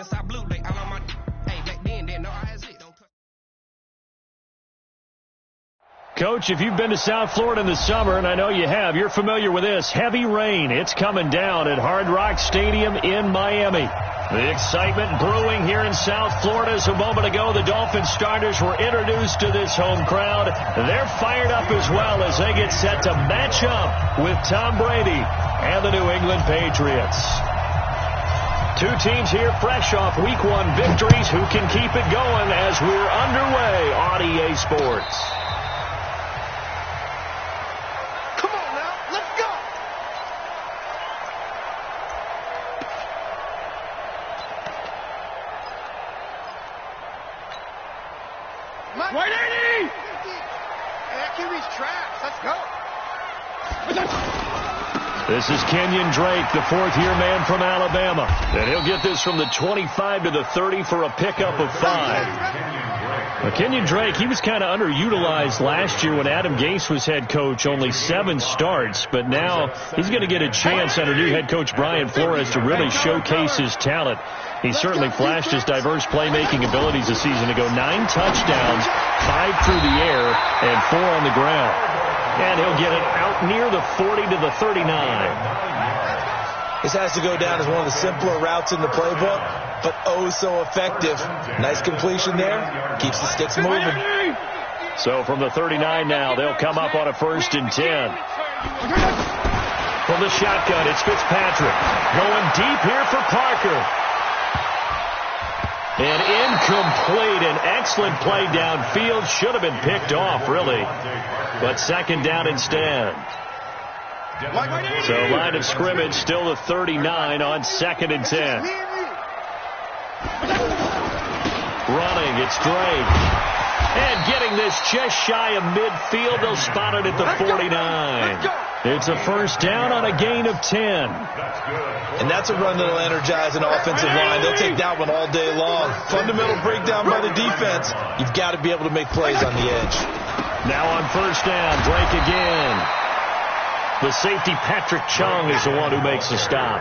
inside blue, they all on my hey, back then, didn't know I was it. Coach, if you've been to South Florida in the summer, and I know you have, you're familiar with this. Heavy rain. It's coming down at Hard Rock Stadium in Miami. The excitement brewing here in South Florida as a moment ago the Dolphins starters were introduced to this home crowd. They're fired up as well as they get set to match up with Tom Brady and the New England Patriots. Two teams here fresh off Week 1 victories. Who can keep it going as we're underway on EA Sports? This is Kenyon Drake, the fourth-year man from Alabama. And he'll get this from the 25 to the 30 for a pickup of 5. Well, Kenyon Drake, he was kind of underutilized last year when Adam Gase was head coach, only 7 starts. But now he's going to get a chance under new head coach Brian Flores to really showcase his talent. He certainly flashed his diverse playmaking abilities a season ago. 9 touchdowns, 5 through the air, and 4 on the ground. And he'll get it out near the 40 to the 39. This has to go down as one of the simpler routes in the playbook, but oh so effective. Nice completion there. Keeps the sticks moving. So from the 39 now, they'll come up on a 1st and 10. From the shotgun, it's Fitzpatrick. Going deep here for Parker. And incomplete. An excellent play downfield. Should have been picked off, really. But 2nd down instead. So line of scrimmage still the 39 on 2nd and 10. Running, it's Drake. And getting this just shy of midfield. They'll spot it at the 49. It's a 1st down on a gain of 10. And that's a run that'll energize an offensive line. They'll take that one all day long. Fundamental breakdown by the defense. You've got to be able to make plays on the edge. Now on 1st down, Drake again. The safety, Patrick Chung, is the one who makes the stop.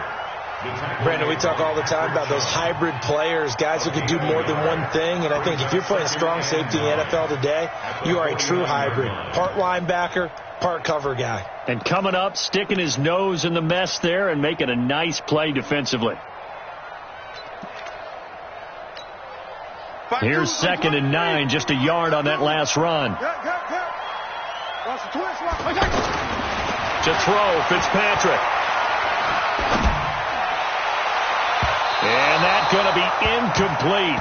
Brandon, we talk all the time about those hybrid players, guys who can do more than one thing. And I think if you're playing strong safety in the NFL today, you are a true hybrid. Part linebacker, part cover guy. And coming up, sticking his nose in the mess there and making a nice play defensively. Here's 2nd and 9, just a yard on that last run. To throw, Fitzpatrick. And that's going to be incomplete.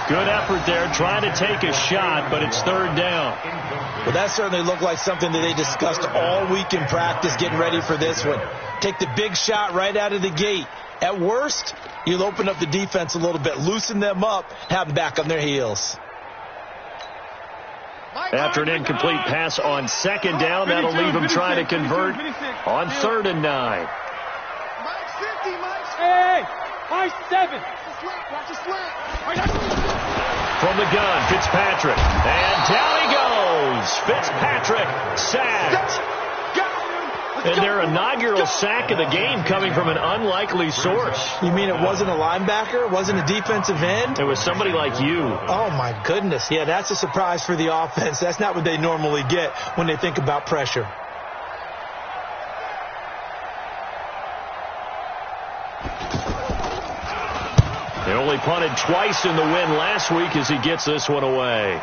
Good effort there, trying to take a shot, but it's 3rd down. Well, that certainly looked like something that they discussed all week in practice, getting ready for this one. Take the big shot right out of the gate. At worst, you'll open up the defense a little bit, loosen them up, have them back on their heels. After an incomplete pass on 2nd down, that'll leave them trying to convert on 3rd and 9. Hey, Mike 7. From the gun, Fitzpatrick. And down he goes. Fitzpatrick sacked. And their inaugural sack of the game coming from an unlikely source. You mean it wasn't a linebacker? It wasn't a defensive end? It was somebody like you. Oh, my goodness. Yeah, that's a surprise for the offense. That's not what they normally get when they think about pressure. They only punted twice in the win last week as he gets this one away.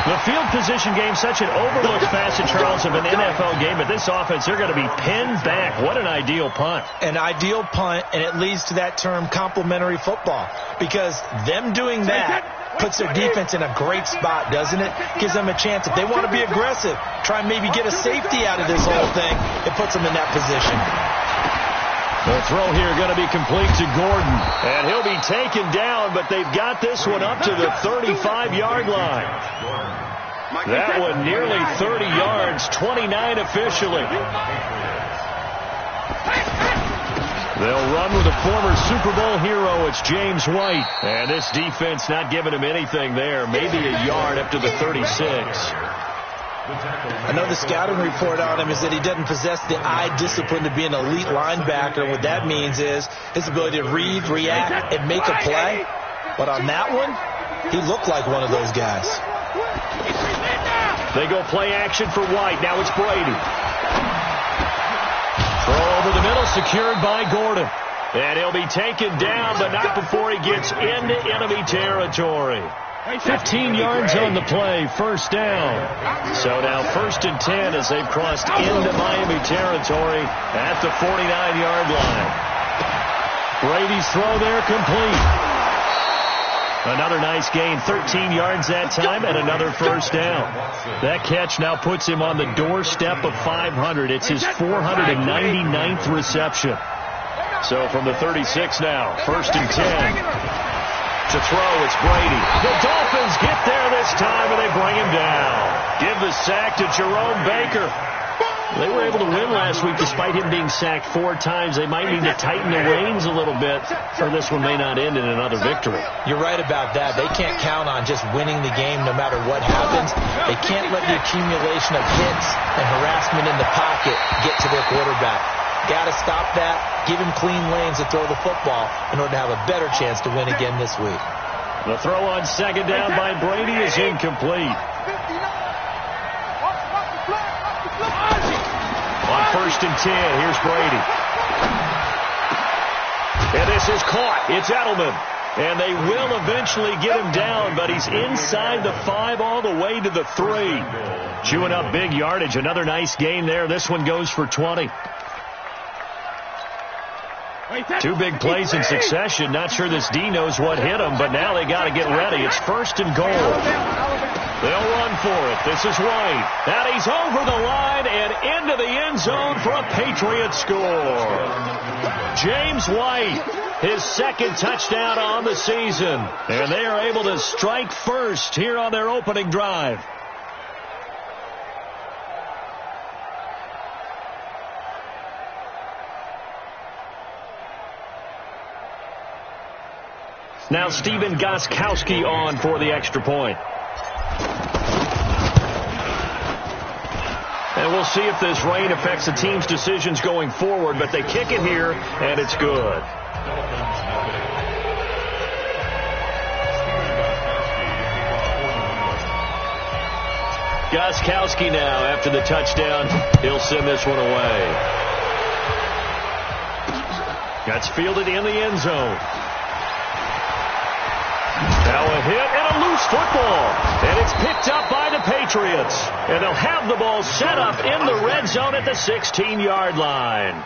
The field position game, such an overlooked facet, Charles, of an NFL game. But this offense, they're going to be pinned back. What an ideal punt. An ideal punt, and it leads to that term complementary football. Because them doing that puts their defense in a great spot, doesn't it? Gives them a chance. If they want to be aggressive, try and maybe get a safety out of this whole thing, it puts them in that position. The throw here going to be complete to Gordon. And he'll be taken down, but they've got this one up to the 35-yard line. That one nearly 30 yards, 29 officially. They'll run with a former Super Bowl hero. It's James White. And this defense not giving him anything there. Maybe a yard up to the 36. I know the scouting report on him is that he doesn't possess the eye discipline to be an elite linebacker. What that means is his ability to read, react, and make a play. But on that one, he looked like one of those guys. They go play action for White. Now it's Brady. Throw over the middle, secured by Gordon. And he'll be taken down, but not before he gets into enemy territory. 15 yards on the play, first down. So now 1st and 10 as they've crossed into Miami territory at the 49-yard line. Brady's throw there complete. Another nice gain, 13 yards that time, and another first down. That catch now puts him on the doorstep of 500. It's his 499th reception. So from the 36 now, 1st and 10. To throw, it's Brady. The Dolphins get there this time, and they bring him down. Give the sack to Jerome Baker. They were able to win last week despite him being sacked 4 times. They might need to tighten the reins a little bit, or this one may not end in another victory. You're right about that. They can't count on just winning the game no matter what happens. They can't let the accumulation of hits and harassment in the pocket get to their quarterback. Got to stop that, give him clean lanes to throw the football in order to have a better chance to win again this week. The throw on 2nd down by Brady is incomplete. On 1st and 10, here's Brady. And this is caught. It's Edelman. And they will eventually get him down, but he's inside the 5 all the way to the 3. Chewing up big yardage. Another nice gain there. This one goes for 20. 2 big plays in succession. Not sure this D knows what hit him, but now they got to get ready. It's 1st and goal. They'll run for it. This is White. And he's over the line and into the end zone for a Patriot score. James White, his 2nd touchdown on the season. And they are able to strike first here on their opening drive. Now Stephen Gostkowski on for the extra point. And we'll see if this rain affects the team's decisions going forward, but they kick it here, and it's good. Gostkowski now, after the touchdown, he'll send this one away. That's fielded in the end zone. Now a hit and a loose football. And it's picked up by the Patriots. And they'll have the ball set up in the red zone at the 16-yard line.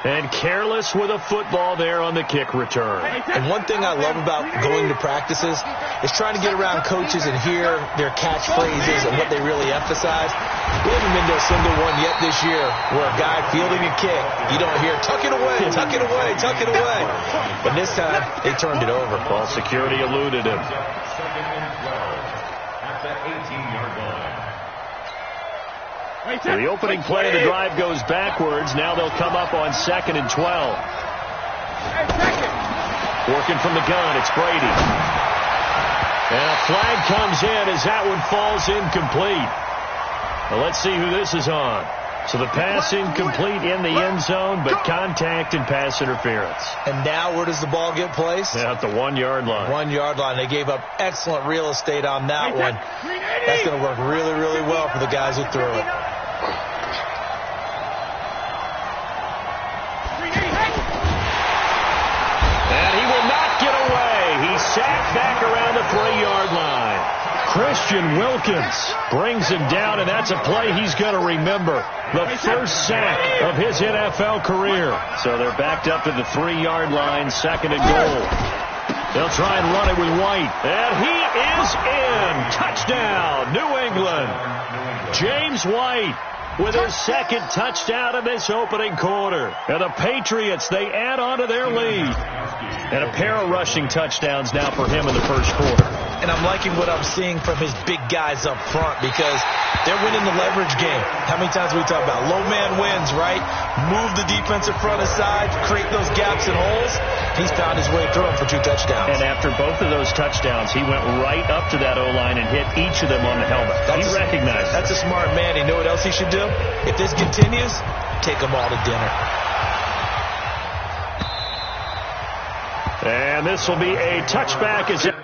And careless with a football there on the kick return. And one thing I love about going to practices is trying to get around coaches and hear their catchphrases and what they really emphasize. We haven't been to a single one yet this year where a guy fielding a kick, you don't hear, tuck it away, tuck it away, tuck it away. But this time, they turned it over. Ball security eluded him. So the opening play of the drive goes backwards. Now they'll come up on 2nd and 12. Working from the gun, it's Brady. And a flag comes in as that one falls incomplete. Well, let's see who this is on. So the pass incomplete in the end zone, but contact and pass interference. And now where does the ball get placed? At the 1-yard line. 1-yard line. They gave up excellent real estate on that one. That's going to work really, really well for the guys who threw it. And he will not get away. He's sacked back around the 3-yard line. Christian Wilkins brings him down, and that's a play he's going to remember. The first sack of his NFL career. So they're backed up to the 3-yard line, 2nd and goal. They'll try and run it with White. And he is in. Touchdown, New England. James White with his 2nd touchdown of this opening quarter. And the Patriots, they add on to their lead. And a pair of rushing touchdowns now for him in the first quarter. And I'm liking what I'm seeing from his big guys up front because they're winning the leverage game. How many times we talk about low man wins, right? Move the defensive front aside, create those gaps and holes. He's found his way through them for 2 touchdowns. And after both of those touchdowns, he went right up to that O-line and hit each of them on the helmet. He recognized it. That's a smart man. He knew what else he should do. If this continues, take them all to dinner. And this will be a touchback as it...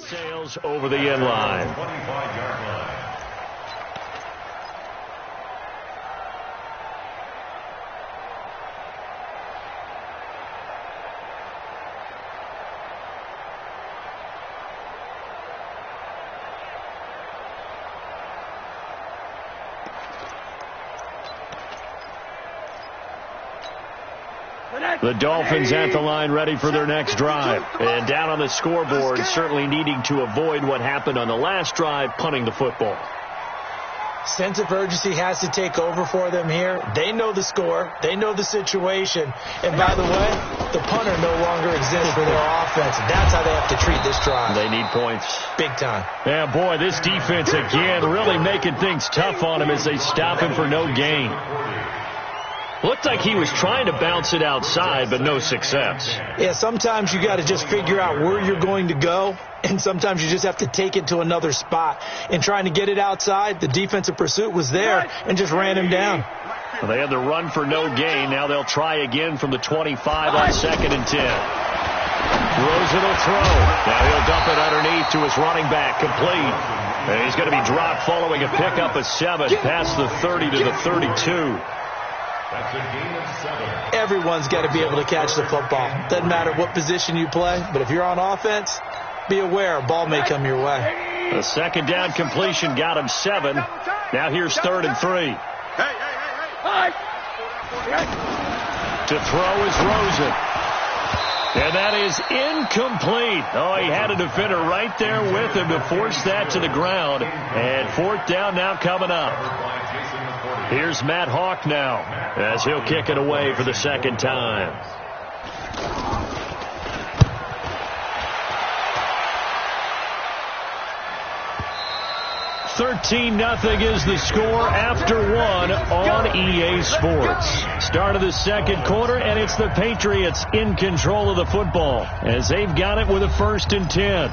sails over the end line. 25-yard line. The Dolphins at the line ready for their next drive. And down on the scoreboard, certainly needing to avoid what happened on the last drive, punting the football. Sense of urgency has to take over for them here. They know the score. They know the situation. And by the way, the punter no longer exists for their offense. That's how they have to treat this drive. They need points. Big time. Yeah, boy, this defense again really making things tough on him as they stop him for no gain. Looked like he was trying to bounce it outside, but no success. Yeah, sometimes you got to just figure out where you're going to go, and sometimes you just have to take it to another spot. And trying to get it outside, the defensive pursuit was there and just ran him down. Well, they had the run for no gain. Now they'll try again from the 25 on 2nd and 10. Rosen will throw. Now he'll dump it underneath to his running back, complete. And he's going to be dropped following a pickup of 7 past the 30 to the 32. That's a gain of 7. Everyone's got to be able to catch the football. Doesn't matter what position you play, but if you're on offense, be aware a ball may come your way. The second down completion got him 7. Now here's 3rd and 3. To throw is Rosen. And that is incomplete. Oh, he had a defender right there with him to force that to the ground. And 4th down now coming up. Here's Matt Hawk now as he'll kick it away for the 2nd time. $13-0 is the score after 1 on EA Sports. Start of the 2nd quarter, and it's the Patriots in control of the football as they've got it with a 1st and 10.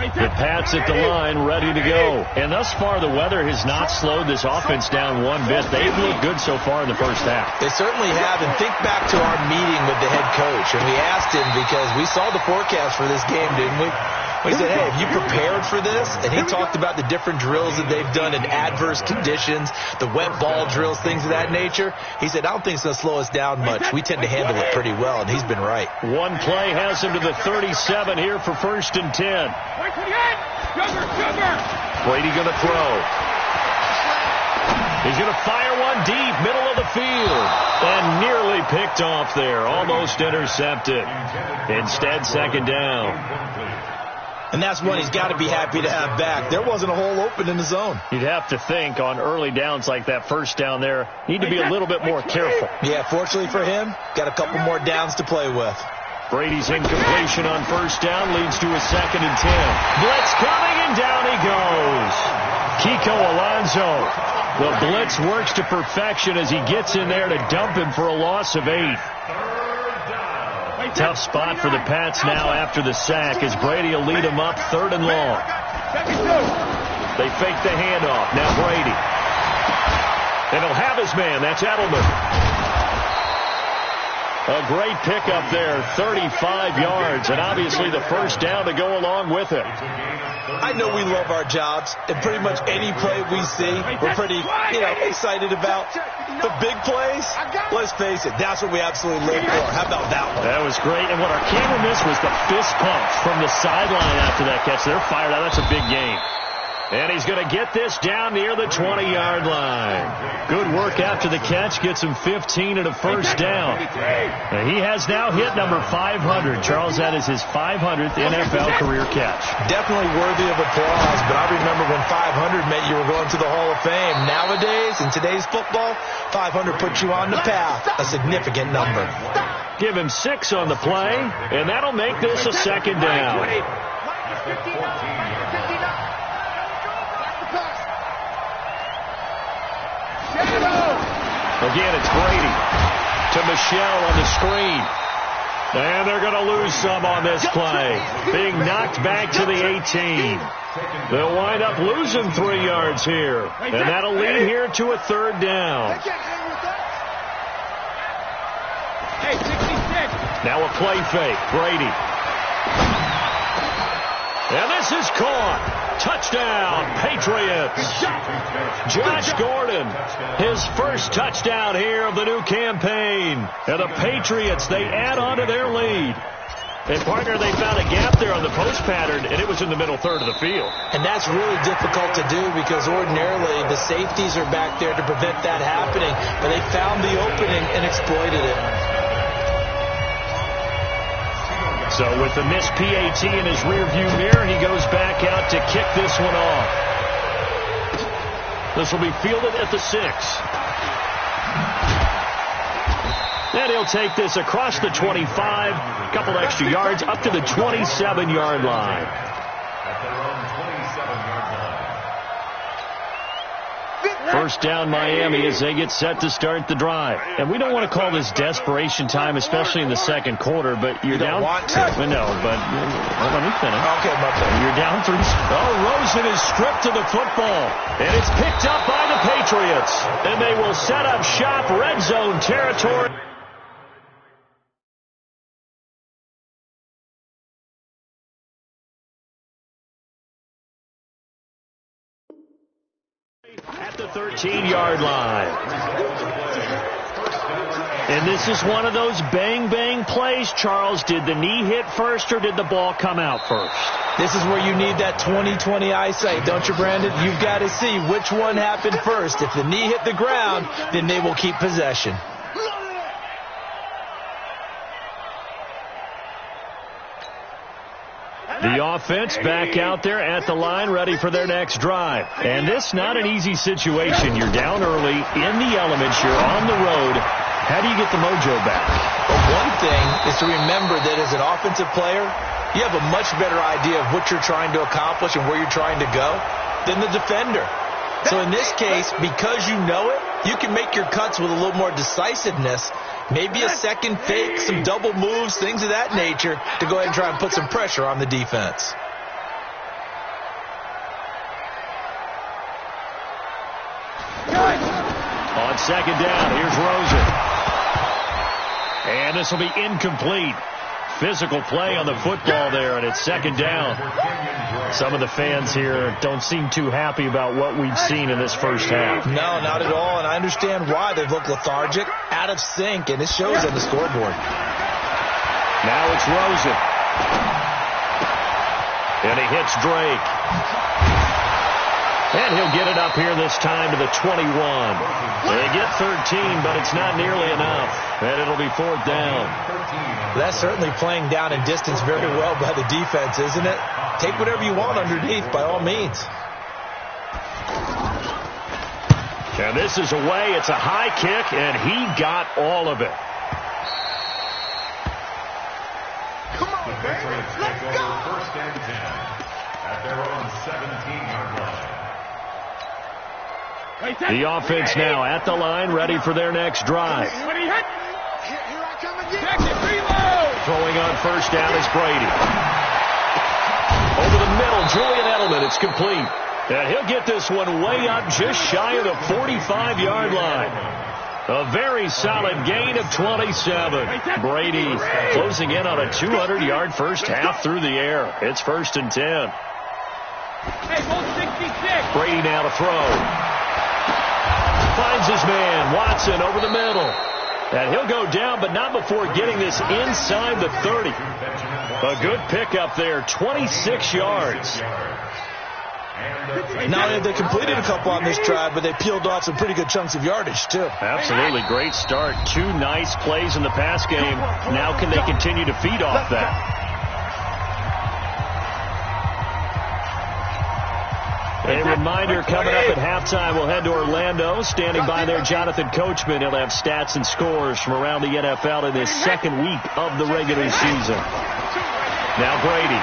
The Pats at the line, ready to go. And thus far, the weather has not slowed this offense down one bit. They've looked good so far in the first half. They certainly have. And think back to our meeting with the head coach. And we asked him because we saw the forecast for this game, didn't we? We said, hey, have you prepared for this? And he talked about the different drills that they've done in adverse conditions, the wet ball drills, things of that nature. He said, I don't think it's going to slow us down much. We tend to handle it pretty well, and he's been right. One play has him to the 37 here for 1st and 10. Brady going to throw. He's going to fire one deep, middle of the field, and nearly picked off there, almost intercepted. Instead, 2nd down. And that's one he's got to be happy to have back. There wasn't a hole open in the zone. You'd have to think on early downs like that 1st down there, need to be a little bit more careful. Yeah, fortunately for him, got a couple more downs to play with. Brady's incompletion on 1st down leads to a 2nd and 10. Blitz coming, and down he goes. Kiko Alonso. The blitz works to perfection as he gets in there to dump him for a loss of 8. Tough spot for the Pats now after the sack as Brady will lead them up 3rd and long. They fake the handoff. Now Brady. And he'll have his man. That's Edelman. A great pickup there, 35 yards, and obviously the first down to go along with it. I know we love our jobs, and pretty much any play we see, we're pretty, excited about. The big plays, let's face it, that's what we absolutely live for. How about that one? That was great, and what our camera missed was the fist pump from the sideline after that catch. They're fired out. That's a big gain. And he's going to get this down near the 20-yard line. Good work after the catch. Gets him 15 and a first down. He has now hit number 500. Charles, that is his 500th NFL career catch. Definitely worthy of applause, but I remember when 500 meant you were going to the Hall of Fame. Nowadays, in today's football, 500 puts you on the path. A significant number. Give him 6 on the play, and that'll make this a second down. Again, it's Brady to Michelle on the screen. And they're going to lose some on this play. Being knocked back to the 18. They'll wind up losing 3 yards here. And that'll lead here to a third down. Now a play fake. Brady. And this is caught. Touchdown, Patriots. Josh Gordon, his first touchdown here of the new campaign. And the Patriots, they add on to their lead. And, partner, they found a gap there on the post pattern, and it was in the middle third of the field. And that's really difficult to do because ordinarily the safeties are back there to prevent that happening. But they found the opening and exploited it. So with the missed PAT in his rearview mirror, he goes back out to kick this one off. This will be fielded at the 6. And he'll take this across the 25, a couple extra yards, up to the 27-yard line. At their own 27-yard line. First down Miami as they get set to start the drive. And we don't want to call this desperation time, especially in the second quarter, but you're down. Want to. No, but let me finish. Okay, my bad. You're down 3. Oh, Rosen is stripped to the football. And it's picked up by the Patriots. And they will set up shop, red zone territory. At the 13-yard line. And this is one of those bang-bang plays, Charles. Did the knee hit first or did the ball come out first? This is where you need that 20/20 eyesight, don't you, Brandon? You've got to see which one happened first. If the knee hit the ground, then they will keep possession. The offense back out there at the line, ready for their next drive. And this not an easy situation. You're down early, in the elements, you're on the road. How do you get the mojo back? Well, one thing is to remember that as an offensive player, you have a much better idea of what you're trying to accomplish and where you're trying to go than the defender. So in this case, because you know it, you can make your cuts with a little more decisiveness. Maybe a second fake, some double moves, things of that nature to go ahead and try and put some pressure on the defense. On second down, here's Rosen. And this will be incomplete. Physical play on the football there, and it's second down. Some of the fans here don't seem too happy about what we've seen in this first half. No, not at all, and I understand why. They've looked lethargic, out of sync, and it shows on the scoreboard. Now it's Rosen. And he hits Drake. And he'll get it up here this time to the 21. They get 13, but it's not nearly enough. And it'll be fourth down. That's certainly playing down in distance very well by the defense, isn't it? Take whatever you want underneath, by all means. And this is away. It's a high kick, and he got all of it. Come on, Patriots take over first and 10 at their own 17-yard line. The offense now at the line, ready for their next drive. Throwing on first down is Brady. Over the middle, Julian Edelman. It's complete. And he'll get this one way up just shy of the 45-yard line. A very solid gain of 27. Brady closing in on a 200-yard first half through the air. It's 1st and 10. Brady now to throw. Finds his man, Watson, over the middle. And he'll go down, but not before getting this inside the 30. A good pickup there, 26 yards. Not only have they completed a couple on this drive, but they peeled off some pretty good chunks of yardage, too. Absolutely. Great start. 2 nice plays in the pass game. Now can they continue to feed off that? A reminder, coming up at halftime, we'll head to Orlando. Standing by there, Jonathan Coachman. He'll have stats and scores from around the NFL in this second week of the regular season. Now Brady.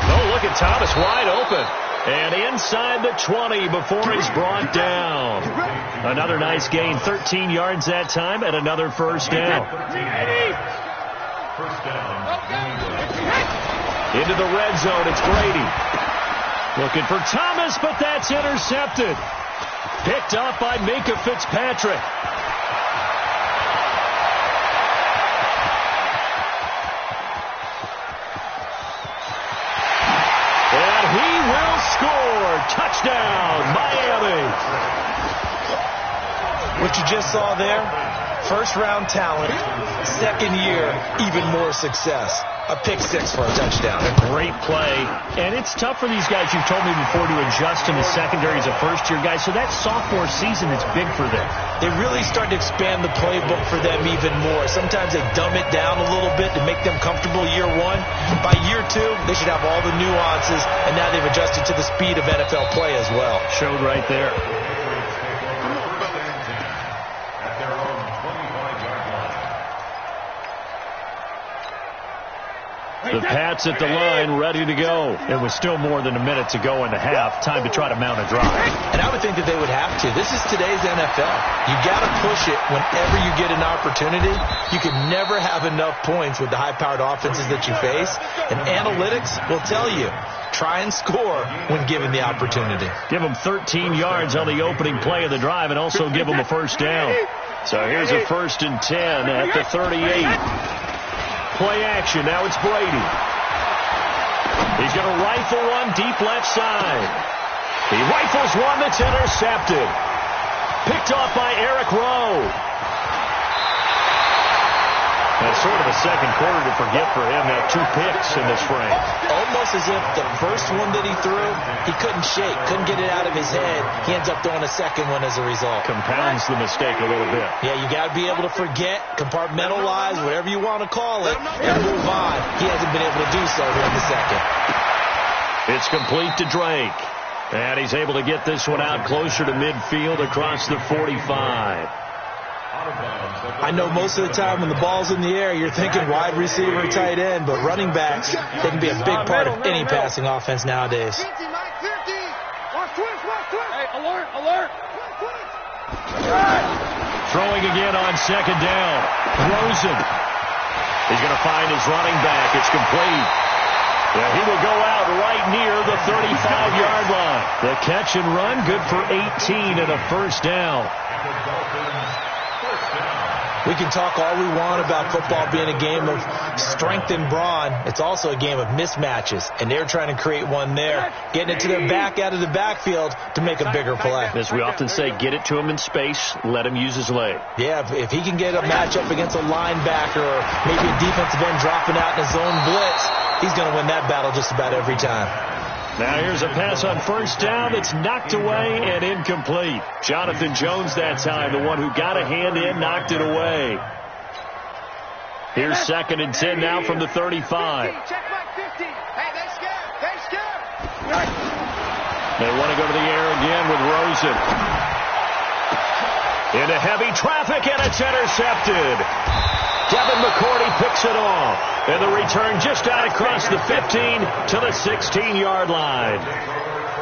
Oh, look at Thomas wide open. And inside the 20 before he's brought down. Another nice gain, 13 yards that time, and another first down. Into the red zone, it's Brady. Looking for Thomas, but that's intercepted. Picked up by Minkah Fitzpatrick. And he will score. Touchdown, Miami. What you just saw there, first-round talent, second year, even more success. A pick six for a touchdown. A great play. And it's tough for these guys, you've told me before, to adjust in the secondary as a first-year guy. So that sophomore season is big for them. They really start to expand the playbook for them even more. Sometimes they dumb it down a little bit to make them comfortable year one. By year two, they should have all the nuances, and now they've adjusted to the speed of NFL play as well. Showed right there. The Pats at the line, ready to go. It was still more than a minute to go in the half. Time to try to mount a drive. And I would think that they would have to. This is today's NFL. You got to push it whenever you get an opportunity. You can never have enough points with the high-powered offenses that you face. And analytics will tell you, try and score when given the opportunity. Give them 13 yards on the opening play of the drive and also give them a first down. So here's a 1st and 10 at the 38. Play action. Now it's Brady. He's going to rifle one deep left side. He rifles one that's intercepted. Picked off by Eric Rowe. That's sort of a second quarter to forget for him. Now 2 picks in this frame. Almost as if the first one that he threw, he couldn't shake, couldn't get it out of his head. He ends up throwing a second one as a result. Compounds the mistake a little bit. Yeah, you got to be able to forget, compartmentalize, whatever you want to call it, and move on. He hasn't been able to do so here in the second. It's complete to Drake. And he's able to get this one out closer to midfield across the 45. I know most of the time when the ball's in the air, you're thinking wide receiver, tight end, but running backs, they can be a big part of any passing offense nowadays. Hey, alert, alert. Throwing again on second down. Rosen. He's going to find his running back. It's complete. Yeah, he will go out right near the 35-yard line. The catch and run, good for 18 and a first down. We can talk all we want about football being a game of strength and brawn. It's also a game of mismatches, and they're trying to create one there, getting it to their back out of the backfield to make a bigger play. As we often say, get it to him in space, let him use his leg. Yeah, if he can get a matchup against a linebacker or maybe a defensive end dropping out in a zone blitz, he's going to win that battle just about every time. Now here's a pass on first down that's knocked away and incomplete. Jonathan Jones that time, the one who got a hand in, knocked it away. Here's 2nd and 10 now from the 35. Check mark 50. Hey, they scared. They want to go to the air again with Rosen. Into heavy traffic, and it's intercepted. Devin McCourty picks it off. And the return just out across the 15 to the 16-yard line.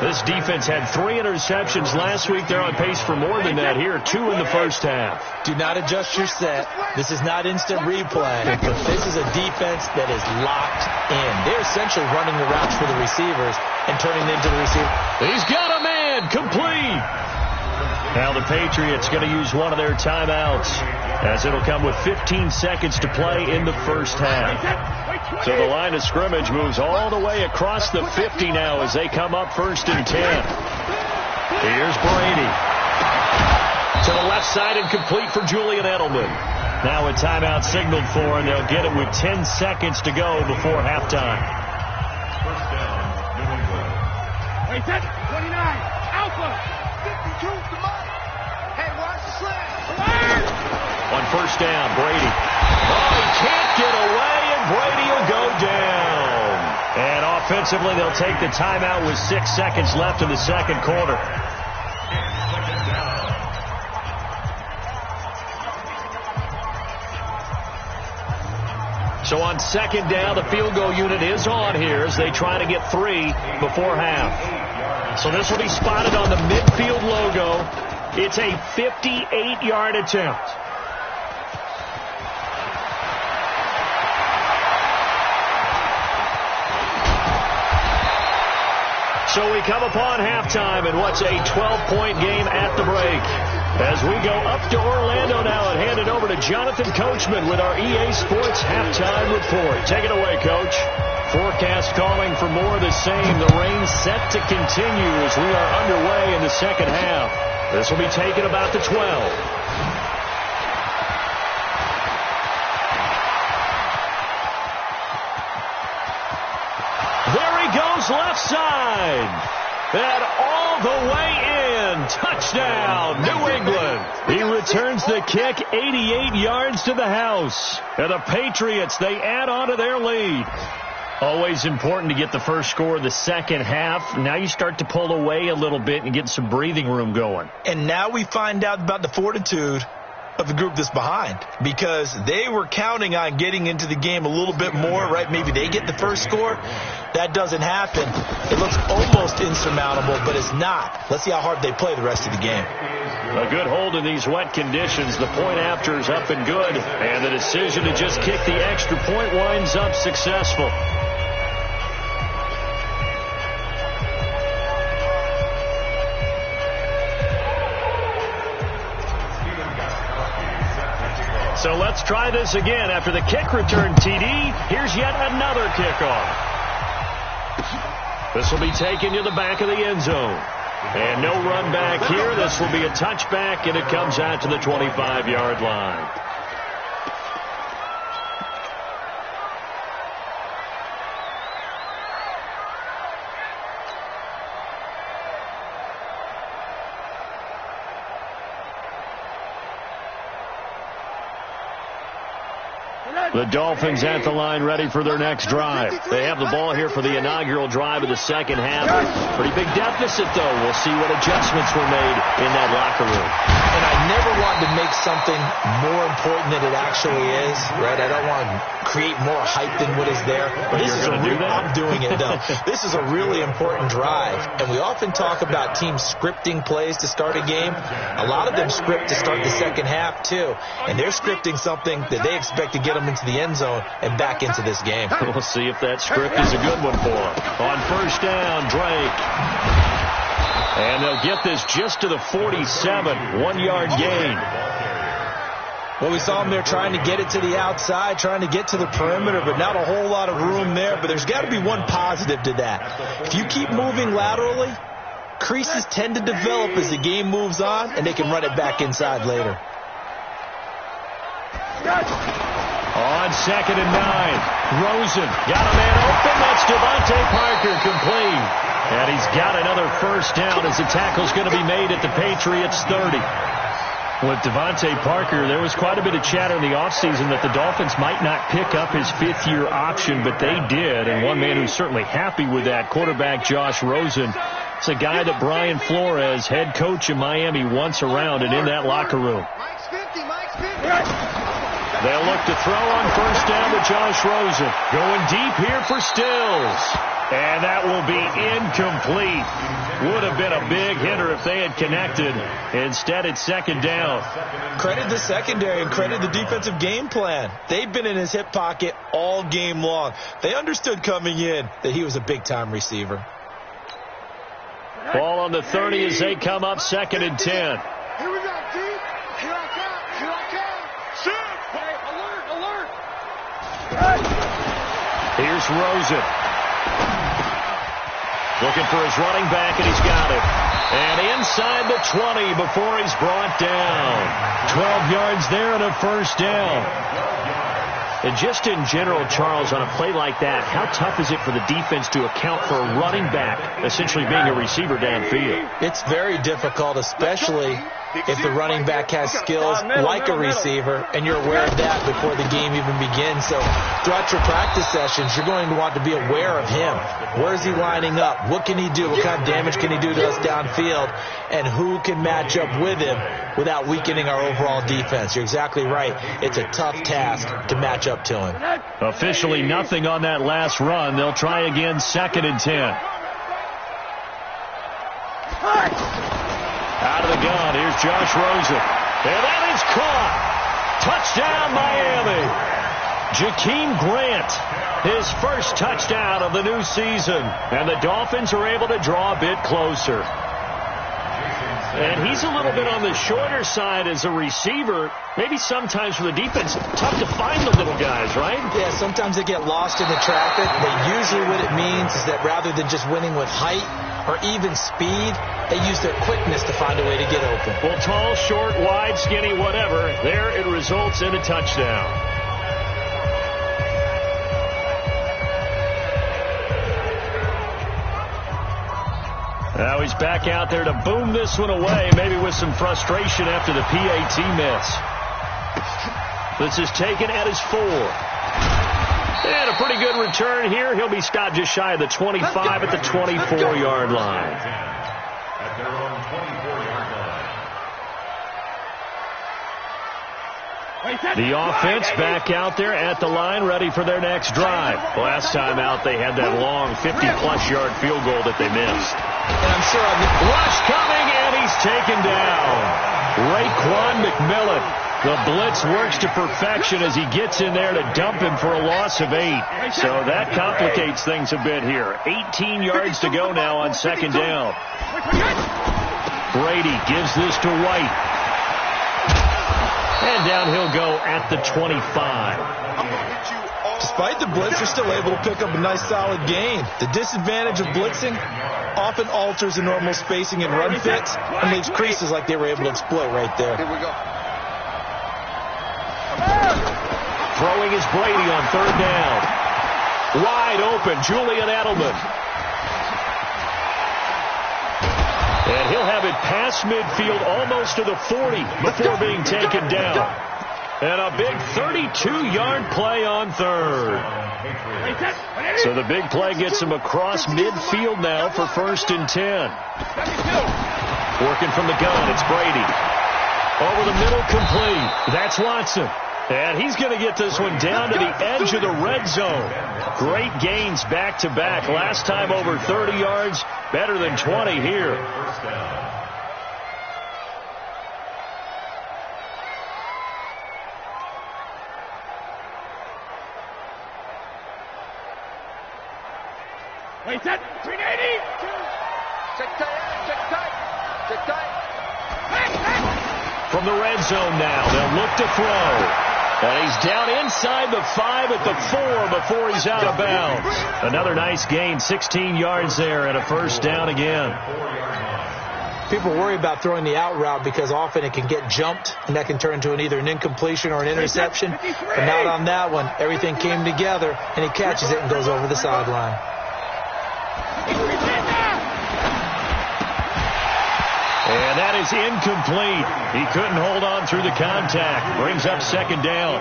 This defense had 3 interceptions last week. They're on pace for more than that here. 2 in the first half. Do not adjust your set. This is not instant replay. But this is a defense that is locked in. They're essentially running the routes for the receivers and turning them into the receiver. He's got a man. Complete. Now the Patriots going to use one of their timeouts, as it'll come with 15 seconds to play in the first half. So the line of scrimmage moves all the way across the 50 now as they come up 1st and 10. Here's Brady. To the left side and complete for Julian Edelman. Now a timeout signaled for, and they'll get it with 10 seconds to go before halftime. First down, New England. 29, Alpha, 52, come on. Hey, watch the slant. On first down, Brady. Oh, he can't get away, and Brady will go down. And offensively, they'll take the timeout with 6 seconds left in the second quarter. So on second down, the field goal unit is on here as they try to get 3 before half. So this will be spotted on the midfield logo. It's a 58-yard attempt. So we come upon halftime in what's a 12-point game at the break. As we go up to Orlando now and hand it over to Jonathan Coachman with our EA Sports Halftime Report. Take it away, Coach. Forecast calling for more of the same. The rain set to continue as we are underway in the second half. This will be taken about the 12. Left side. And all the way in. Touchdown, New England. He returns the kick 88 yards to the house. And the Patriots, they add on to their lead. Always important to get the first score of the second half. Now you start to pull away a little bit and get some breathing room going. And now we find out about the fortitude of the group that's behind, because they were counting on getting into the game a little bit more, right? Maybe they get the first score. That doesn't happen. It looks almost insurmountable, but it's not. Let's see how hard they play the rest of the game. A good hold in these wet conditions. The point after is up and good, and the decision to just kick the extra point winds up successful. So let's try this again. After the kick return TD, here's yet another kickoff. This will be taken to the back of the end zone. And no run back here. This will be a touchback, and it comes out to the 25-yard line. The Dolphins at the line ready for their next drive. They have the ball here for the inaugural drive of the second half. Pretty big deficit, though. We'll see what adjustments were made in that locker room. And I never want to make something more important than it actually is, right? I don't want to create more hype than what is there. But this you're is going to do that? I'm doing it, though. This is a really important drive. And we often talk about teams scripting plays to start a game. A lot of them script to start the second half, too. And they're scripting something that they expect to get them into the end zone and back into this game. We'll see if that script is a good one for them. On first down, Drake. And they'll get this just to the 47, 1-yard gain. Well, we saw them there trying to get it to the outside, trying to get to the perimeter, but not a whole lot of room there. But there's got to be one positive to that. If you keep moving laterally, creases tend to develop as the game moves on, and they can run it back inside later. On 2nd and 9, Rosen got a man open. That's Devontae Parker, complete. And he's got another first down as the tackle's going to be made at the Patriots' 30. With Devontae Parker, there was quite a bit of chatter in the offseason that the Dolphins might not pick up his fifth-year option, but they did. And one man who's certainly happy with that, quarterback Josh Rosen. It's a guy that Brian Flores, head coach in Miami, wants around and in that locker room. Mike's 50, Mike's 50. They'll look to throw on first down with Josh Rosen. Going deep here for Stills. And that will be incomplete. Would have been a big hitter if they had connected. Instead, it's second down. Credit the secondary and credit the defensive game plan. They've been in his hip pocket all game long. They understood coming in that he was a big-time receiver. Ball on the 30 as they come up 2nd and 10. Here's Rosen. Looking for his running back, and he's got it. And inside the 20 before he's brought down. 12 yards there and a first down. And just in general, Charles, on a play like that, how tough is it for the defense to account for a running back essentially being a receiver downfield? It's very difficult, especially if the running back has skills like a receiver, and you're aware of that before the game even begins. So throughout your practice sessions, you're going to want to be aware of him. Where is he lining up? What can he do? What kind of damage can he do to us downfield? And who can match up with him without weakening our overall defense? You're exactly right. It's a tough task to match up to him. Officially nothing on that last run. They'll try again, 2nd and 10. Out of the gun, here's Josh Rosen. And that is caught. Touchdown, Miami. Jakeem Grant, his first touchdown of the new season. And the Dolphins are able to draw a bit closer. And he's a little bit on the shorter side as a receiver. Maybe sometimes for the defense, tough to find the little guys, right? Yeah, sometimes they get lost in the traffic, but usually what it means is that rather than just winning with height or even speed, they use their quickness to find a way to get open. Well, tall, short, wide, skinny, whatever, there it results in a touchdown. Now he's back out there to boom this one away, maybe with some frustration after the PAT miss. This is taken at his 4. And a pretty good return here. He'll be stopped just shy of the 25 at the 24-yard line. At their own 24-yard line. The offense back out there at the line, ready for their next drive. Last time out, they had that long 50-plus yard field goal that they missed. And I'm sure Rush coming, and he's taken down. Raekwon McMillan. The blitz works to perfection as he gets in there to dump him for a loss of 8. So that complicates things a bit here. 18 yards to go now on 2nd down. Brady gives this to White. And down he'll go at the 25. Despite the blitz, they're still able to pick up a nice solid gain. The disadvantage of blitzing often alters the normal spacing and run fits and leaves creases like they were able to exploit right there. Here we go. Throwing is Brady on 3rd down. Wide open, Julian Edelman. And he'll have it past midfield almost to the 40 before being taken down. And a big 32-yard play on 3rd. So the big play gets him across midfield now for 1st and 10. Working from the gun, it's Brady. Over the middle, complete. That's Watson. And he's going to get this one down to the edge of the red zone. Great gains back-to-back. Last time over 30 yards, better than 20 here. Wait, set. 380. Check tight. Check tight. Check tight. From the red zone now, they'll look to throw. And he's down inside the 5 at the 4 before he's out of bounds. Another nice gain, 16 yards there and a 1st down again. People worry about throwing the out route because often it can get jumped, and that can turn into either an incompletion or an interception. But not on that one. Everything came together, and he catches it and goes over the sideline. And that is incomplete. He couldn't hold on through the contact. Brings up 2nd down.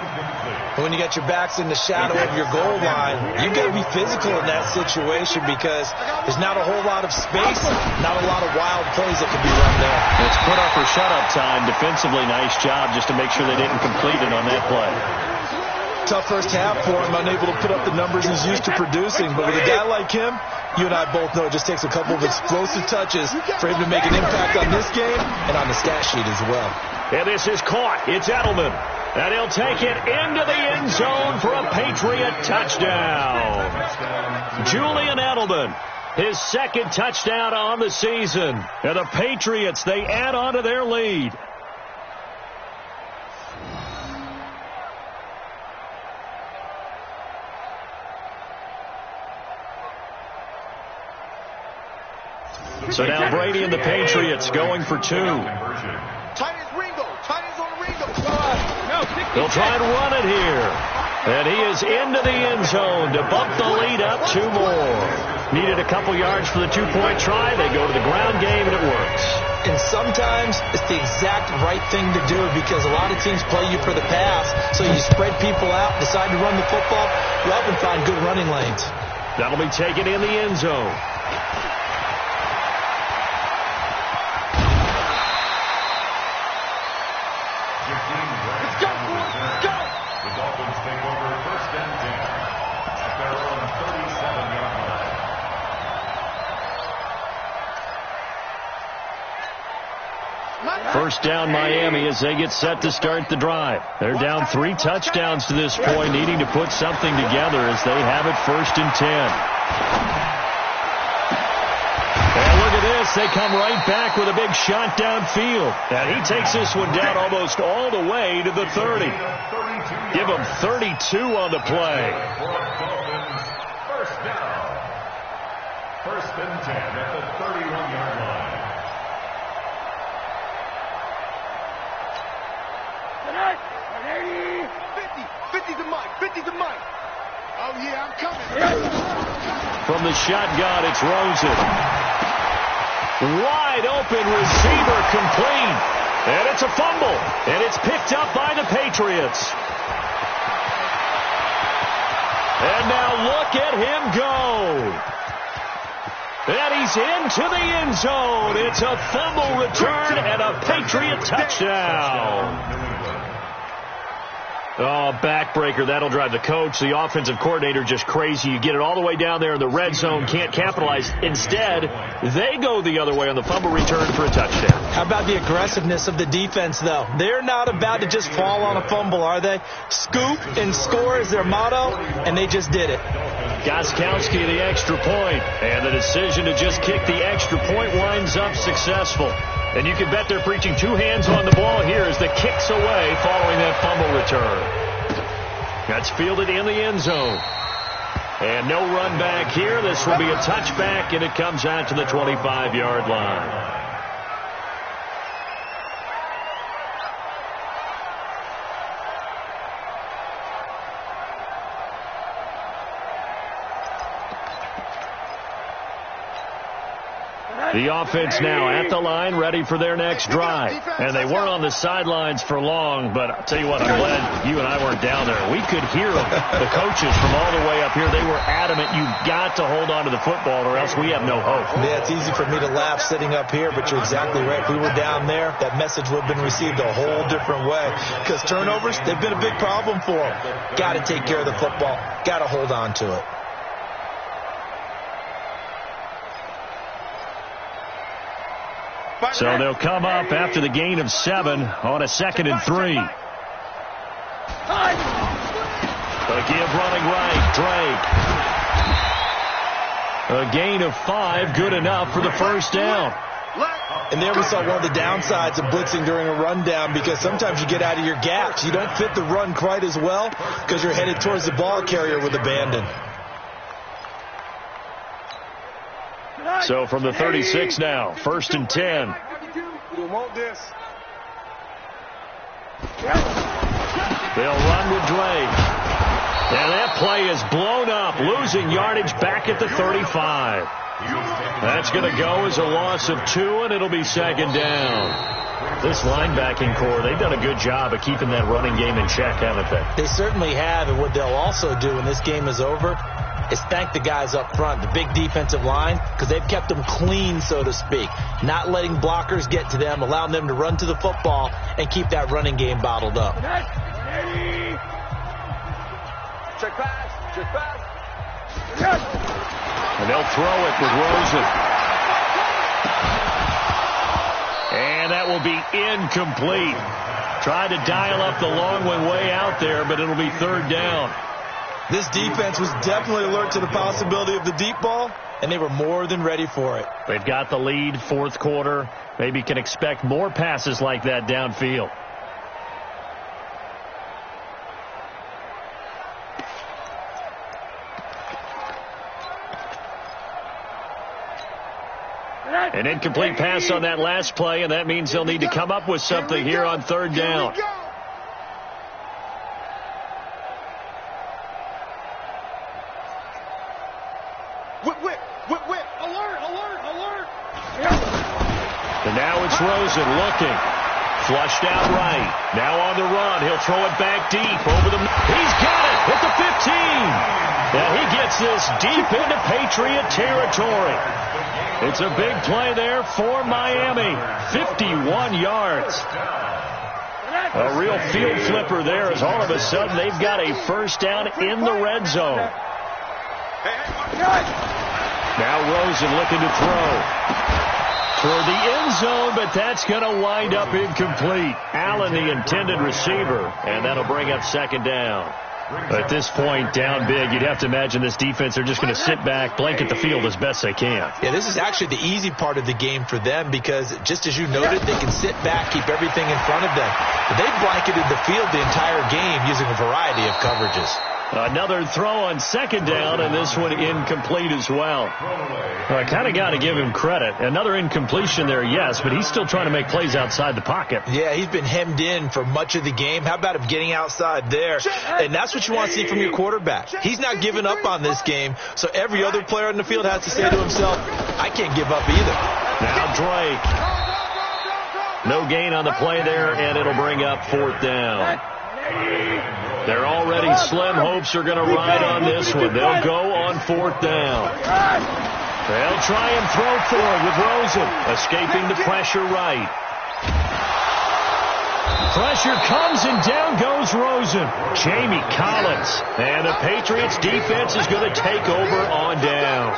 When you got your backs in the shadow of your goal line, you've got to be physical in that situation because there's not a whole lot of space, not a lot of wild plays that can be run there. It's put up for shut-up time. Defensively, nice job just to make sure they didn't complete it on that play. Tough first half for him, unable to put up the numbers he's used to producing. But with a guy like him, you and I both know it just takes a couple of explosive touches for him to make an impact on this game and on the stat sheet as well. And this is caught. It's Edelman. And he'll take it into the end zone for a Patriot touchdown. Julian Edelman, his 2nd touchdown on the season. And the Patriots, they add on to their lead. So now Brady and the Patriots going for 2. Tight as Ringo. Tight as on Ringo. They'll try and run it here. And he is into the end zone to bump the lead up 2 more. Needed a couple yards for the 2-point try. They go to the ground game, and it works. And sometimes it's the exact right thing to do because a lot of teams play you for the pass. So you spread people out, decide to run the football. You often find good running lanes. That'll be taken in the end zone. Let's go, boys. Let's go. The Dolphins take over 1st and 10 at their own 37-yard line. First down Miami as they get set to start the drive. They're down 3 touchdowns to this point, needing to put something together as they have it 1st and 10. And look at this. They come right back with a big shot downfield. And he takes this one down almost all the way to the 30. Give him 32 on the play. First down. 1st and 10 at the 31-yard line. 50 to Mike. 50 to Mike. Oh, yeah, I'm coming. From the shotgun, it's Rosen. Wide open receiver complete. And it's a fumble. And it's picked up by the Patriots. And now look at him go. And he's into the end zone. It's a fumble return and a Patriot touchdown. Oh, backbreaker. That'll drive the coach, the offensive coordinator, just crazy. You get it all the way down there in the red zone, can't capitalize. Instead, they go the other way on the fumble return for a touchdown. How about the aggressiveness of the defense, though? They're not about to just fall on a fumble, are they? Scoop and score is their motto, and they just did it. Gostkowski the extra point, and the decision to just kick the extra point winds up successful. And you can bet they're preaching 2 hands on the ball here as the kick's away following that fumble return. That's fielded in the end zone. And no run back here. This will be a touchback, and it comes out to the 25-yard line. The offense now at the line, ready for their next drive. And they weren't on the sidelines for long, but I'll tell you what, I'm glad you and I weren't down there. We could hear them. The coaches from all the way up here, they were adamant, you've got to hold on to the football or else we have no hope. Yeah, it's easy for me to laugh sitting up here, but you're exactly right. If we were down there, that message would have been received a whole different way. Because turnovers, they've been a big problem for them. Got to take care of the football. Got to hold on to it. So they'll come up after the gain of 7 on a 2nd and 3. A give running right, Drake. A gain of 5, good enough for the first down. And there we saw one of the downsides of blitzing during a rundown because sometimes you get out of your gaps. You don't fit the run quite as well because you're headed towards the ball carrier with abandon. So from the 36 now, 1st and 10. We want this. They'll run with Drake. And that play is blown up, losing yardage back at the 35. That's going to go as a loss of 2, and it'll be 2nd down. This linebacking core, they've done a good job of keeping that running game in check, haven't they? They certainly have, and what they'll also do when this game is over is thank the guys up front, the big defensive line, because they've kept them clean, so to speak, not letting blockers get to them, allowing them to run to the football and keep that running game bottled up. Check pass. Check pass. And they'll throw it with Rosen. And that will be incomplete. Tried to dial up the long one way out there, but it'll be 3rd down. This defense was definitely alert to the possibility of the deep ball, and they were more than ready for it. They've got the lead, 4th quarter. Maybe can expect more passes like that downfield. An incomplete pass on that last play, and that means they'll need to come up with something here on third down. Whip. Alert. And now it's Rosen looking. Flushed out right. Now on the run. He'll throw it back deep over the... He's got it at the 15. And he gets this deep into Patriot territory. It's a big play there for Miami. 51 yards. A real field flipper there as all of a sudden they've got a first down in the red zone. Now Rosen looking to throw. For the end zone, but that's going to wind up incomplete. Allen, the intended receiver, and that'll bring up second down. At this point, down big, you'd have to imagine this defense are just going to sit back, blanket the field as best they can. Yeah, this is actually the easy part of the game for them because, just as you noted, they can sit back, keep everything in front of them. But they've blanketed the field the entire game using a variety of coverages. Another throw on second down, and this one incomplete as well. I kind of got to give him credit. Another incompletion there, yes, but he's still trying to make plays outside the pocket. Yeah, he's been hemmed in for much of the game. How about him getting outside there? And that's what you want to see from your quarterback. He's not giving up on this game, so every other player on the field has to say to himself, I can't give up either. Now Drake. No gain on the play there, and it'll bring up fourth down. They're already slim hopes are going to ride on this one. They'll go on fourth down. They'll try and throw for it with Rosen. Escaping the pressure right. Pressure comes and down goes Rosen. Jamie Collins. And the Patriots defense is going to take over on down.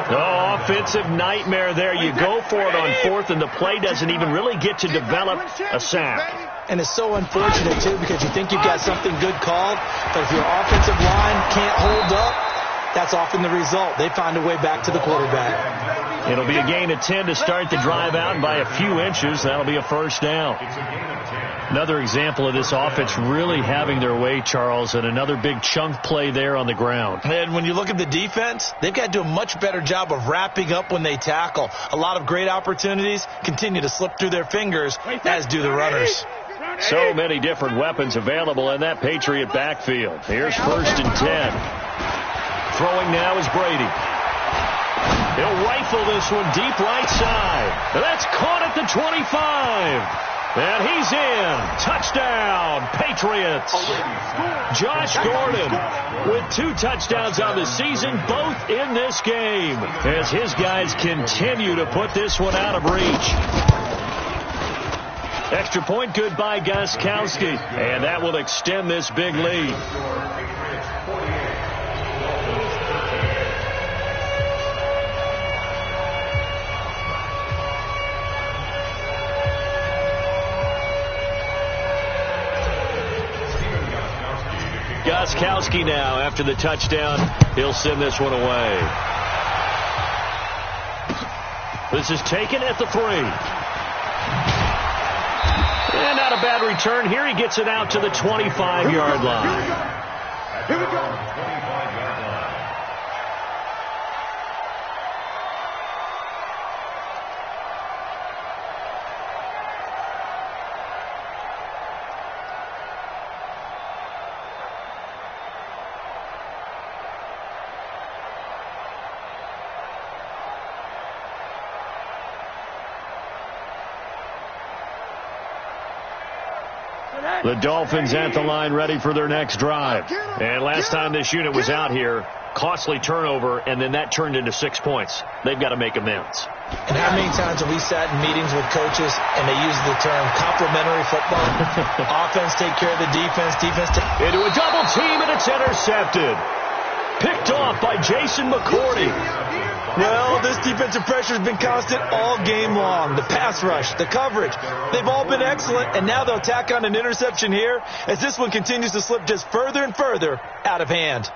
Oh, offensive nightmare there. You go for it on fourth, and the play doesn't even really get to develop a sack. And it's so unfortunate, too, because you think you've got something good called, but if your offensive line can't hold up, that's often the result. They find a way back to the quarterback. It'll be a gain of 10 to start the drive out by a few inches. That'll be a first down. Another example of this offense really having their way, Charles, and another big chunk play there on the ground. And when you look at the defense, they've got to do a much better job of wrapping up when they tackle. A lot of great opportunities continue to slip through their fingers, as do the runners. So many different weapons available in that Patriot backfield. Here's first and 10. Throwing now is Brady. He'll rifle this one deep right side. That's caught at the 25. And he's in. Touchdown, Patriots. Josh Gordon with 2 touchdowns on the season, both in this game, as his guys continue to put this one out of reach. Extra point good by Gostkowski, and that will extend this big lead. Gostkowski now, after the touchdown, he'll send this one away. This is taken at the 3. And not a bad return. Here he gets it out to the 25-yard line. Here we go. The Dolphins at the line ready for their next drive. And last time this unit was out here, costly turnover, and then that turned into 6 points. They've got to make amends. And how many times have we sat in meetings with coaches and they use the term complementary football? Offense take care of the defense, defense take... Into a double team, and it's intercepted. Picked off by Jason McCourty. Well, this defensive pressure has been constant all game long. The pass rush, the coverage, they've all been excellent, and now they'll tack on an interception here as this one continues to slip just further and further out of hand.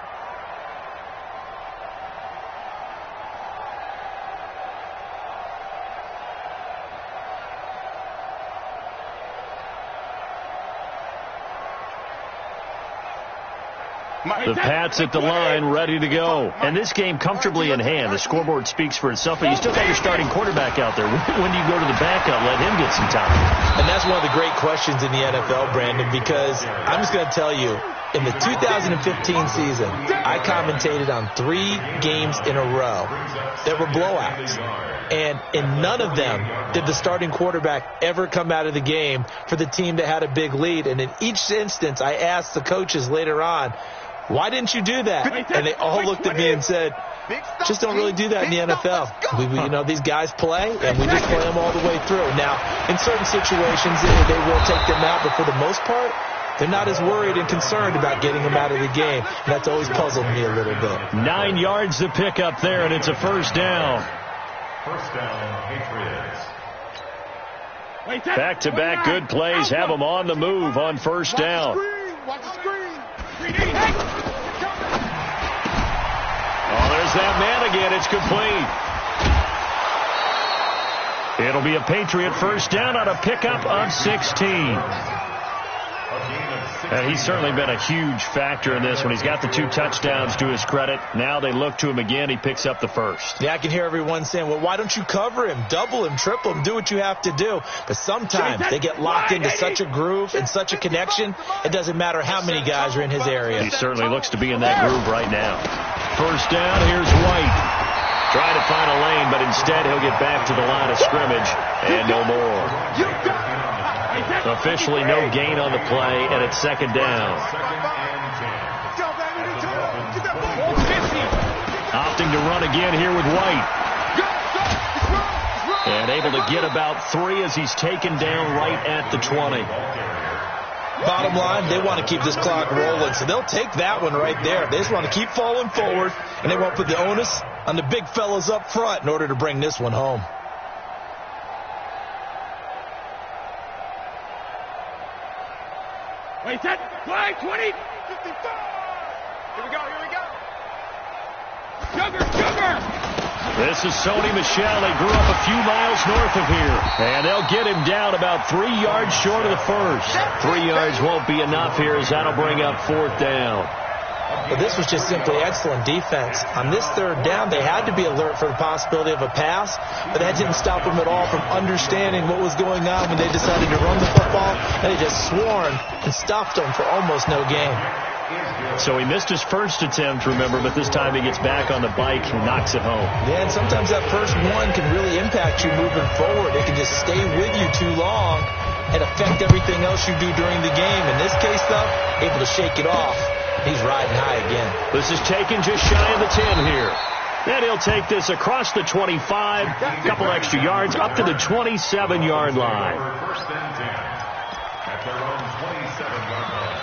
The Pats at the line, ready to go. And this game comfortably in hand. The scoreboard speaks for itself, but you still got your starting quarterback out there. When do you go to the backup, let him get some time? And that's one of the great questions in the NFL, Brandon, because I'm just going to tell you, in the 2015 season, I commentated on 3 games in a row that were blowouts. And in none of them did the starting quarterback ever come out of the game for the team that had a big lead. And in each instance, I asked the coaches later on, why didn't you do that? And they all looked at me and said, just don't really do that in the NFL. These guys play, and we just play them all the way through. Now, in certain situations, they will take them out, but for the most part, they're not as worried and concerned about getting them out of the game. And that's always puzzled me a little bit. 9 yards to pick up there, and it's a first down. First down, Patriots. Back-to-back good plays have them on the move on first down. Watch the screen. Oh, there's that man again. It's complete. It'll be a Patriot first down on a pickup of 16. And he's certainly been a huge factor in this when he's got the 2 touchdowns to his credit. Now they look to him again. He picks up the first. Yeah, I can hear everyone saying, well, why don't you cover him, double him, triple him, do what you have to do. But sometimes they get locked into such a groove and such a connection, it doesn't matter how many guys are in his area. He certainly looks to be in that groove right now. First down, here's White. Trying to find a lane, but instead he'll get back to the line of scrimmage and no more. Officially no gain on the play, and it's second down. Opting to run again here with White. And able to get about 3 as he's taken down right at the 20. Bottom line, they want to keep this clock rolling, so they'll take that one right there. They just want to keep falling forward, and they won't put the onus on the big fellas up front in order to bring this one home. Wait, set, play, 20, 55. Here we go. Sugar. This is Sony Michel. He grew up a few miles north of here. And they'll get him down about 3 yards short of the first. 3 yards won't be enough here as that'll bring up fourth down. But this was just simply excellent defense. On this third down, they had to be alert for the possibility of a pass, but that didn't stop them at all from understanding what was going on when they decided to run the football, and they just swarmed and stopped them for almost no gain. So he missed his first attempt, remember, but this time he gets back on the bike and knocks it home. Yeah, and sometimes that first one can really impact you moving forward. It can just stay with you too long and affect everything else you do during the game. In this case, though, able to shake it off. He's riding high again. This is taken just shy of the 10 here. Then he'll take this across the 25, a couple extra yards, up to the 27-yard line. First and 10 at their own 27-yard line.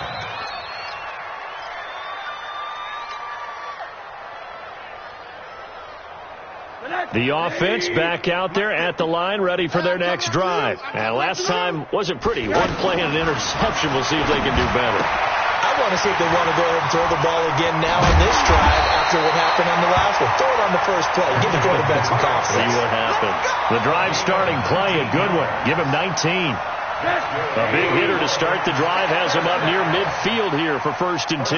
The offense back out there at the line, ready for their next drive. And last time wasn't pretty. One play and an interception. We'll see if they can do better. I want to see if they want to go ahead and throw the ball again now on this drive after what happened on the last one. Throw it on the first play. Give the quarterback some confidence. See what happens. The drive starting play, a good one. Give him 19. A big hitter to start the drive has him up near midfield here for first and 10.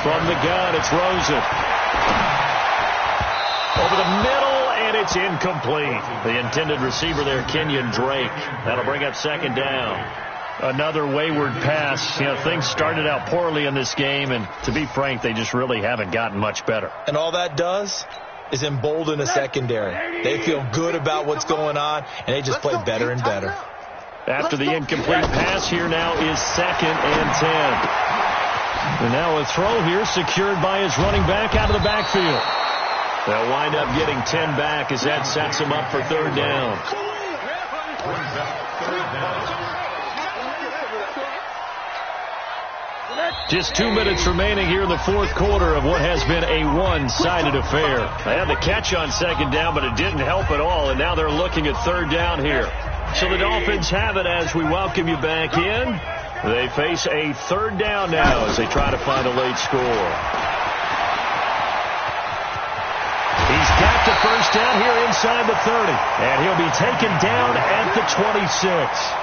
From the gun, it's Rosen. Over the middle, and it's incomplete. The intended receiver there, Kenyon Drake. That'll bring up second down. Another wayward pass. You know, things started out poorly in this game, and to be frank, they just really haven't gotten much better. And all that does is embolden a secondary. They feel good about what's going on, and they just play better and better. After the incomplete pass, here now is second and 10. And now a throw here secured by his running back out of the backfield. They'll wind up getting 10 back as that sets them up for third down. Just 2 minutes remaining here in the fourth quarter of what has been a one-sided affair. They had the catch on second down, but it didn't help at all, and now they're looking at third down here. So the Dolphins have it as we welcome you back in. They face a third down now as they try to find a late score. He's got the first down here inside the 30, and he'll be taken down at the 26.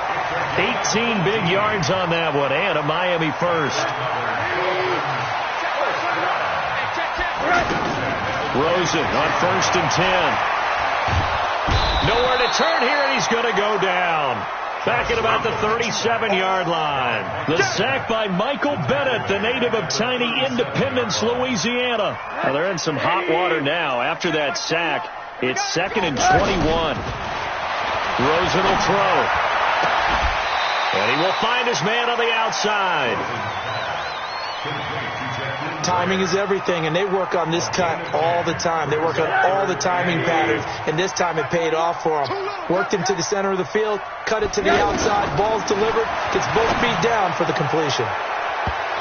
18 big yards on that one, and a Miami first. Rosen on 1st and 10. Nowhere to turn here, and he's going to go down. Back at about the 37-yard line. The sack by Michael Bennett, the native of tiny Independence, Louisiana. Now they're in some hot water now. After that sack, it's 2nd and 21. Rosen will throw. And he will find his man on the outside. Timing is everything, and they work on this cut all the time. They work on all the timing patterns, and this time it paid off for them. Worked him to the center of the field, cut it to the outside, ball's delivered, gets both feet down for the completion.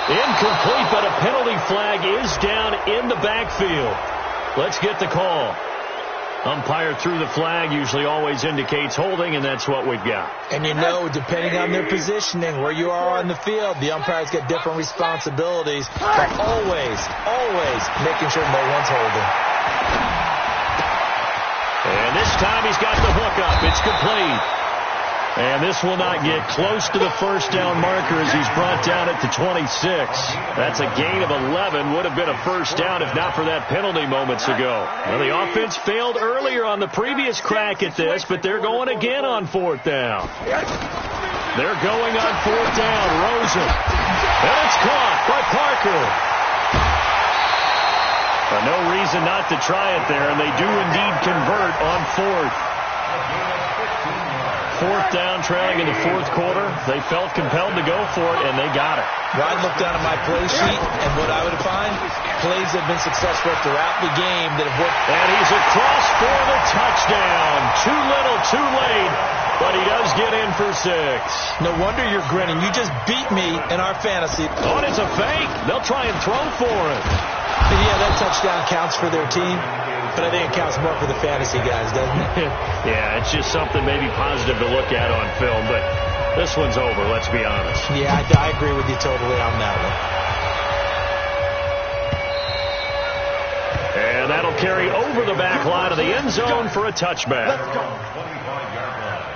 Incomplete, but a penalty flag is down in the backfield. Let's get the call. Umpire threw the flag, usually always indicates holding, and that's what we've got. And you know, depending on their positioning, where you are on the field, the umpires get different responsibilities, but always making sure no one's holding. And this time he's got the hook up. It's complete. And this will not get close to the first down marker as he's brought down at the 26. That's a gain of 11. Would have been a first down if not for that penalty moments ago. Well, the offense failed earlier on the previous crack at this, but they're going again on 4th down. They're going on 4th down. Rosen. And it's caught by Parker. No reason not to try it there, and they do indeed convert on 4th. 4th down, trailing in the 4th quarter. They felt compelled to go for it, and they got it. Well, I looked down at my play sheet, and what I would find, plays have been successful throughout the game that have worked. And he's across for the touchdown. Too little, too late, but he does get in for 6. No wonder you're grinning. You just beat me in our fantasy. Oh, and it's a fake. They'll try and throw for it. And yeah, that touchdown counts for their team. But I think it counts more for the fantasy guys, doesn't it? Yeah, it's just something maybe positive to look at on film, but this one's over, let's be honest. Yeah, I agree with you totally on that one. And that'll carry over the back line of the end zone for a touchback. Let's go. 25-yard line.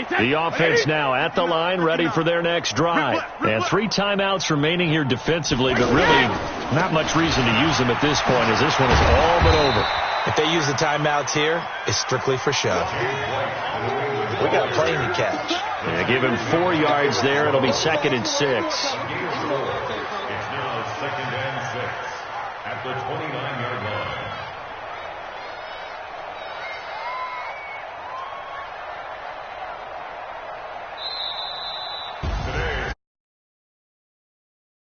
The offense now at the line, ready for their next drive. And 3 timeouts remaining here defensively, but really not much reason to use them at this point as this one is all but over. If they use the timeouts here, it's strictly for show. We got a plane to catch. Yeah, give him 4 yards there. It'll be 2nd and 6. It's now 2nd and 6 at the 29-yard line.